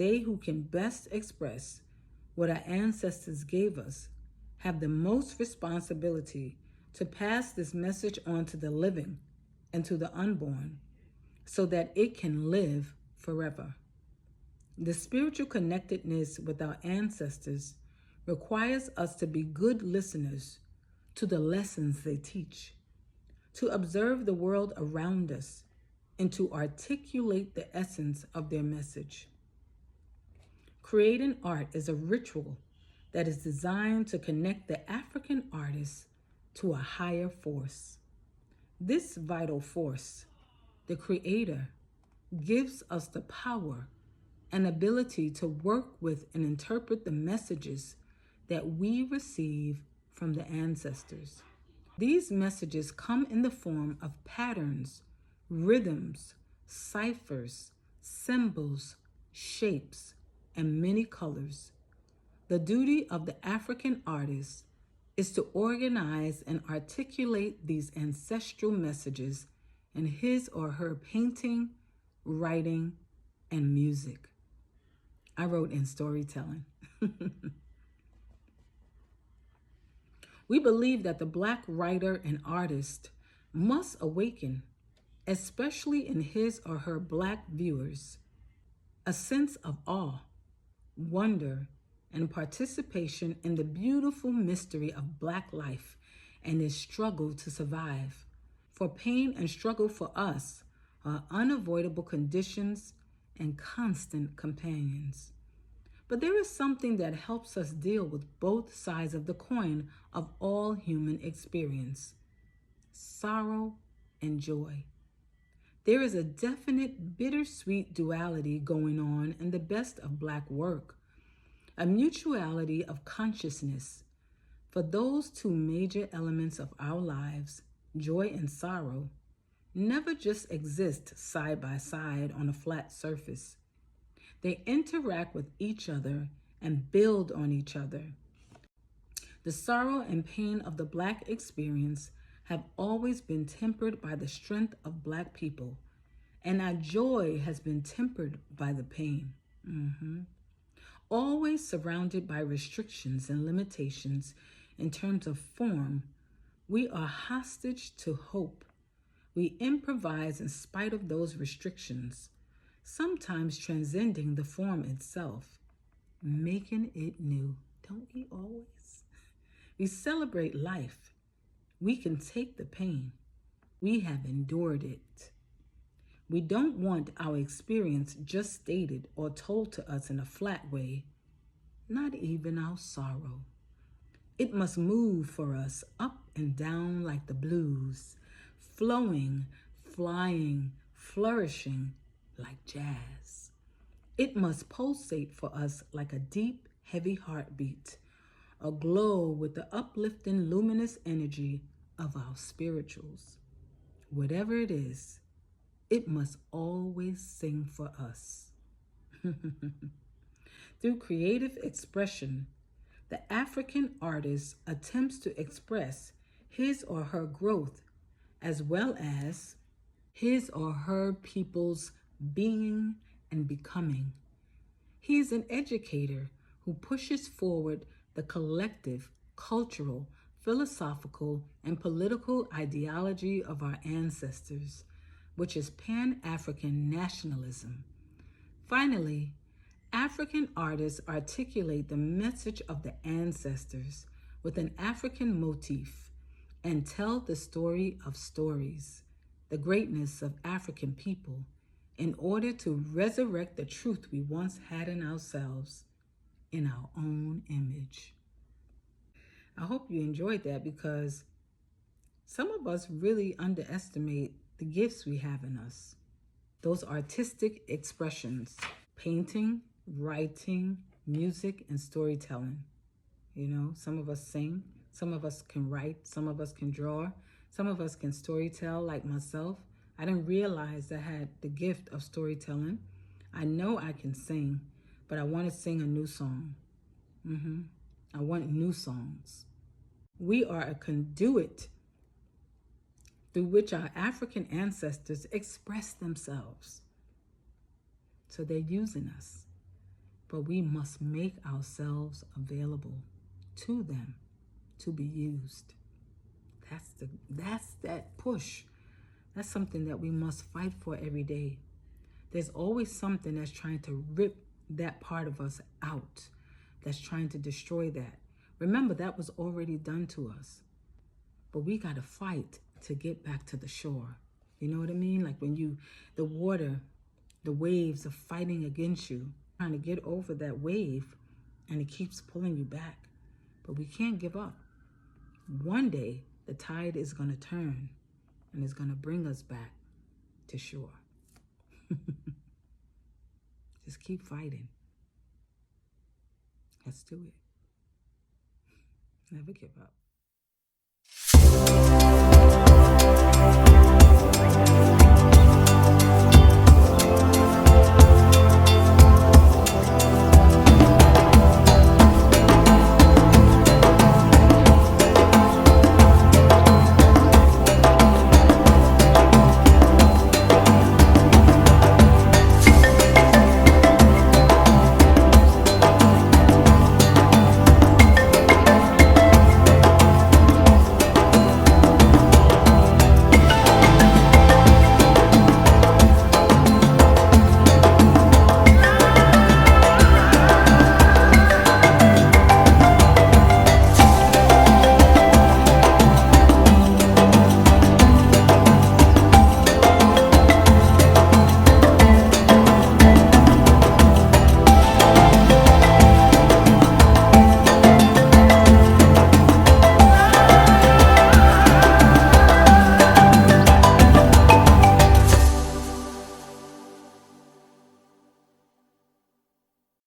they who can best express what our ancestors gave us have the most responsibility to pass this message on to the living and to the unborn so that it can live forever. The spiritual connectedness with our ancestors requires us to be good listeners to the lessons they teach, to observe the world around us, and to articulate the essence of their message. Creating art is a ritual that is designed to connect the African artist to a higher force. This vital force, the Creator, gives us the power and ability to work with and interpret the messages that we receive from the ancestors. These messages come in the form of patterns, rhythms, ciphers, symbols, shapes, and many colors. The duty of the African artist is to organize and articulate these ancestral messages in his or her painting, writing, and music. I wrote in storytelling. We believe that the Black writer and artist must awaken, especially in his or her Black viewers, a sense of awe, wonder, and participation in the beautiful mystery of Black life and its struggle to survive. For pain and struggle for us are unavoidable conditions and constant companions. But there is something that helps us deal with both sides of the coin of all human experience: sorrow and joy. There is a definite bittersweet duality going on in the best of Black work, a mutuality of consciousness. For those two major elements of our lives, joy and sorrow, never just exist side by side on a flat surface. They interact with each other and build on each other. The sorrow and pain of the Black experience have always been tempered by the strength of Black people, and our joy has been tempered by the pain. Always surrounded by restrictions and limitations in terms of form, we are hostage to hope. We improvise in spite of those restrictions, sometimes transcending the form itself, making it new. Don't we always? We celebrate life. We can take the pain. We have endured it. We don't want our experience just stated or told to us in a flat way, not even our sorrow. It must move for us up and down like the blues, flowing, flying, flourishing like jazz. It must pulsate for us like a deep, heavy heartbeat, aglow with the uplifting, luminous energy of our spirituals. Whatever it is, it must always sing for us. Through creative expression, the African artist attempts to express his or her growth as well as his or her people's being and becoming. He is an educator who pushes forward the collective, cultural, philosophical, and political ideology of our ancestors, which is Pan-African nationalism. Finally, African artists articulate the message of the ancestors with an African motif and tell the story of stories, the greatness of African people, in order to resurrect the truth we once had in ourselves, in our own image. I hope you enjoyed that, because some of us really underestimate the gifts we have in us. Those artistic expressions: painting, writing, music, and storytelling. You know, some of us sing, some of us can write, some of us can draw, some of us can storytell, like myself. I didn't realize I had the gift of storytelling. I know I can sing, but I want to sing a new song. I want new songs. We are a conduit through which our African ancestors express themselves. So they're using us. but we must make ourselves available to them to be used. That's that push. That's something that we must fight for every day. There's always something that's trying to rip that part of us out, that's trying to destroy that. Remember, that was already done to us. But we got to fight to get back to the shore. You know what I mean? Like when the water, the waves are fighting against you, trying to get over that wave, and it keeps pulling you back. But we can't give up. One day, the tide is going to turn and it's going to bring us back to shore. Just keep fighting. Let's do it. Never give up.